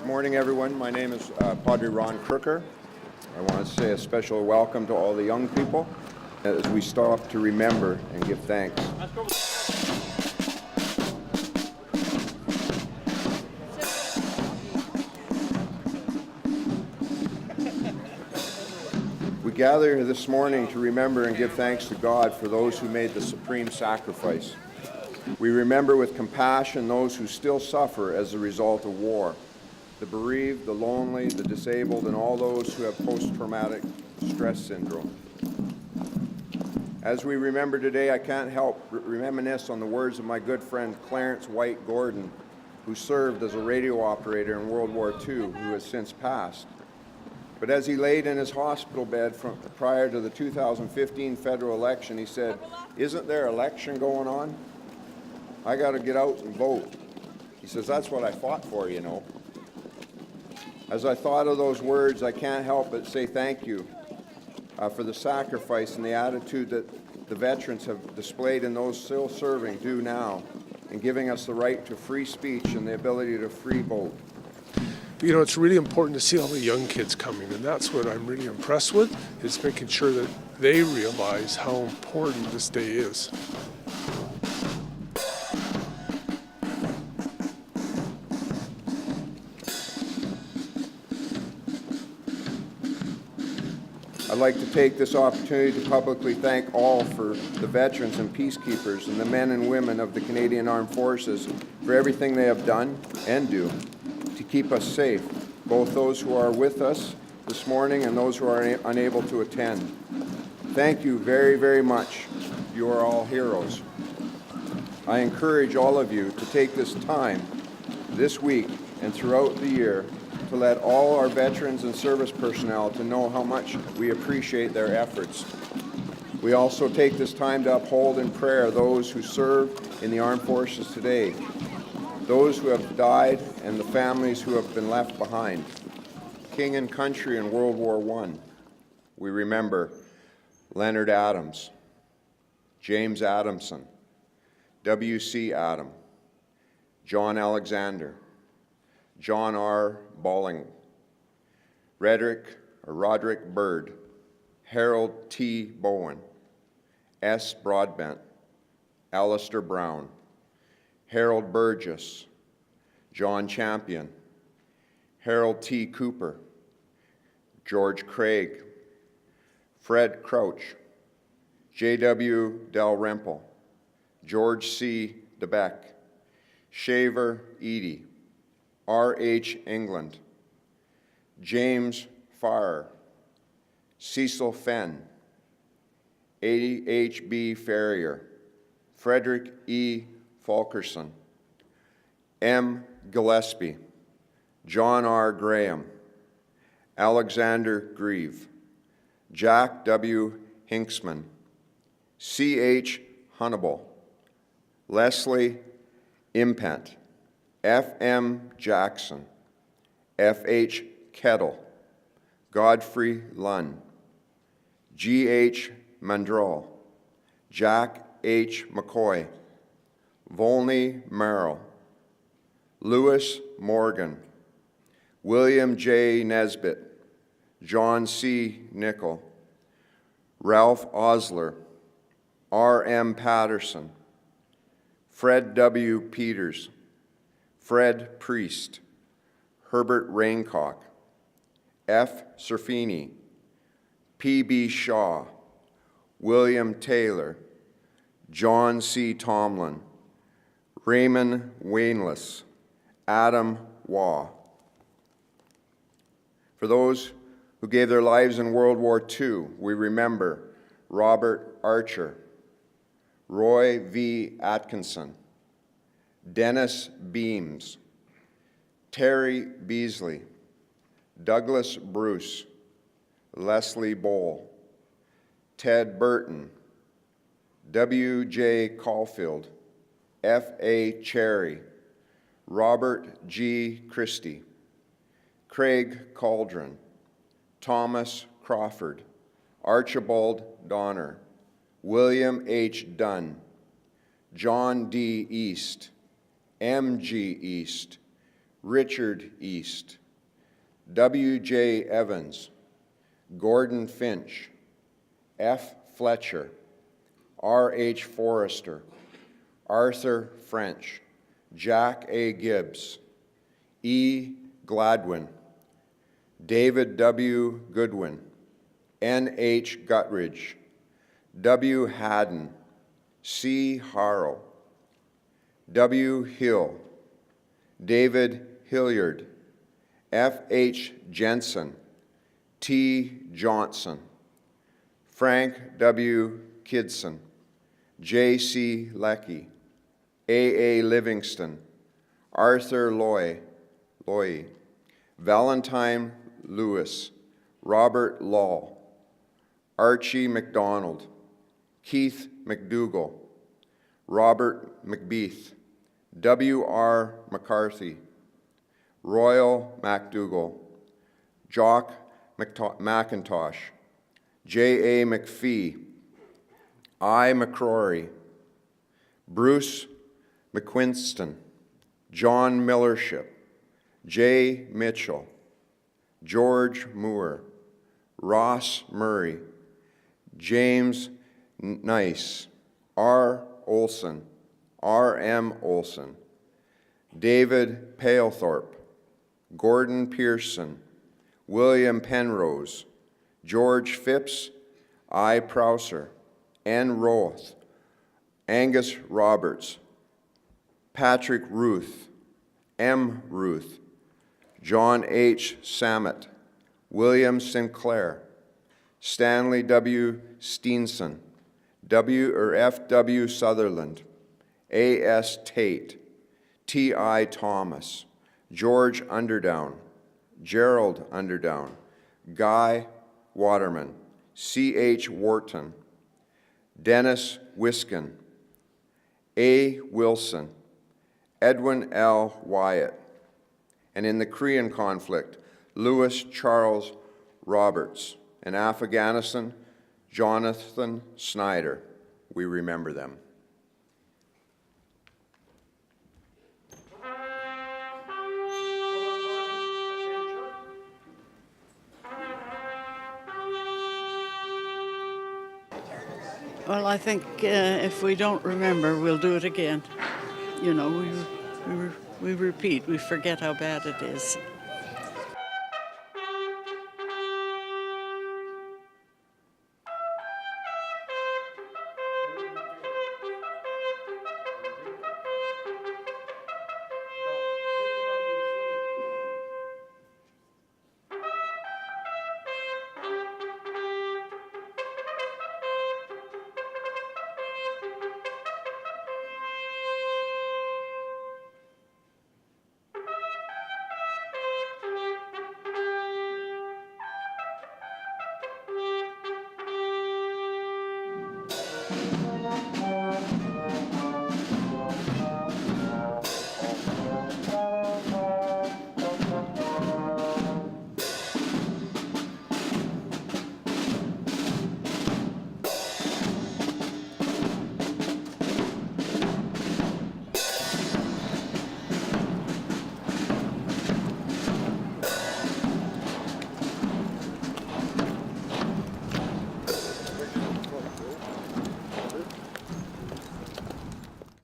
Good morning, everyone. My name is Padre Ron Crooker. I want to say a special welcome to all the young people as we stop to remember and give thanks. We gather here this morning to remember and give thanks to God for those who made the supreme sacrifice. We remember with compassion those who still suffer as a result of war, the bereaved, the lonely, the disabled, and all those who have post-traumatic stress syndrome. As we remember today, I can't help reminisce on the words of my good friend Clarence White Gordon, who served as a radio operator in World War II, who has since passed. But as he laid in his hospital bed prior to the 2015 federal election, he said, "Isn't there election going on? I got to get out and vote." He says, "That's what I fought for, you know." As I thought of those words, I can't help but say thank you for the sacrifice and the attitude that the veterans have displayed and those still serving do now in giving us the right to free speech and the ability to free vote. You know, it's really important to see all the young kids coming, and that's what I'm really impressed with, is making sure that they realize how important this day is. I'd like to take this opportunity to publicly thank all for the veterans and peacekeepers and the men and women of the Canadian Armed Forces for everything they have done and do to keep us safe, both those who are with us this morning and those who are unable to attend. Thank you very, very much. You are all heroes. I encourage all of you to take this time this week and throughout the year to let all our veterans and service personnel to know how much we appreciate their efforts. We also take this time to uphold in prayer those who serve in the armed forces today, those who have died and the families who have been left behind. King and country in World War I, we remember Leonard Adams, James Adamson, W.C. Adam, John Alexander, John R. Bolling, Roderick Byrd, Harold T. Bowen, S. Broadbent, Alistair Brown, Harold Burgess, John Champion, Harold T. Cooper, George Craig, Fred Crouch, J.W. Dalrymple, George C. DeBeck, Shaver Eady, R.H. England, James Farr, Cecil Fenn, A.H.B. Ferrier, Frederick E. Fulkerson, M. Gillespie, John R. Graham, Alexander Grieve, Jack W. Hinksman, C.H. Hunnable, Leslie Impent, F.M. Jackson, F.H. Kettle, Godfrey Lunn, G.H. Mandrell, Jack H. McCoy, Volney Merrill, Lewis Morgan, William J. Nesbitt, John C. Nickel, Ralph Osler, R.M. Patterson, Fred W. Peters, Fred Priest, Herbert Raincock, F. Serfini, P.B. Shaw, William Taylor, John C. Tomlin, Raymond Wainless, Adam Waugh. For those who gave their lives in World War II, we remember Robert Archer, Roy V. Atkinson, Dennis Beams, Terry Beasley, Douglas Bruce, Leslie Bowl, Ted Burton, W.J. Caulfield, F.A. Cherry, Robert G. Christie, Craig Cauldron, Thomas Crawford, Archibald Donner, William H. Dunn, John D. East, M.G. East, Richard East, W.J. Evans, Gordon Finch, F. Fletcher, R.H. Forrester, Arthur French, Jack A. Gibbs, E. Gladwin, David W. Goodwin, N.H. Guttridge, W. Haddon, C. Harrell, W. Hill, David Hilliard, F.H. Jensen, T. Johnson, Frank W. Kidson, J.C. Leckie, A.A. Livingston, Arthur Loy, Valentine Lewis, Robert Law, Archie MacDonald, Keith McDougall, Robert McBeath, W.R. McCarthy, Royal MacDougall, Jock McIntosh, J.A. McPhee, I. McCrory, Bruce McQuinston, John Millership, J. Mitchell, George Moore, Ross Murray, James Nice, R. Olson, R. M. Olson, David Palethorpe, Gordon Pearson, William Penrose, George Phipps, I. Prouser, N. Roth, Angus Roberts, Patrick Ruth, M. Ruth, John H. Samet, William Sinclair, Stanley W. Steenson, F. W. Sutherland, A. S. Tate, T. I. Thomas, George Underdown, Gerald Underdown, Guy Waterman, C. H. Wharton, Dennis Wiskin, A. Wilson, Edwin L. Wyatt, and in the Korean conflict, Louis Charles Roberts, in Afghanistan, Jonathan Snyder. We remember them. Well, I think if we don't remember, we'll do it again. You know, we repeat, we forget how bad it is.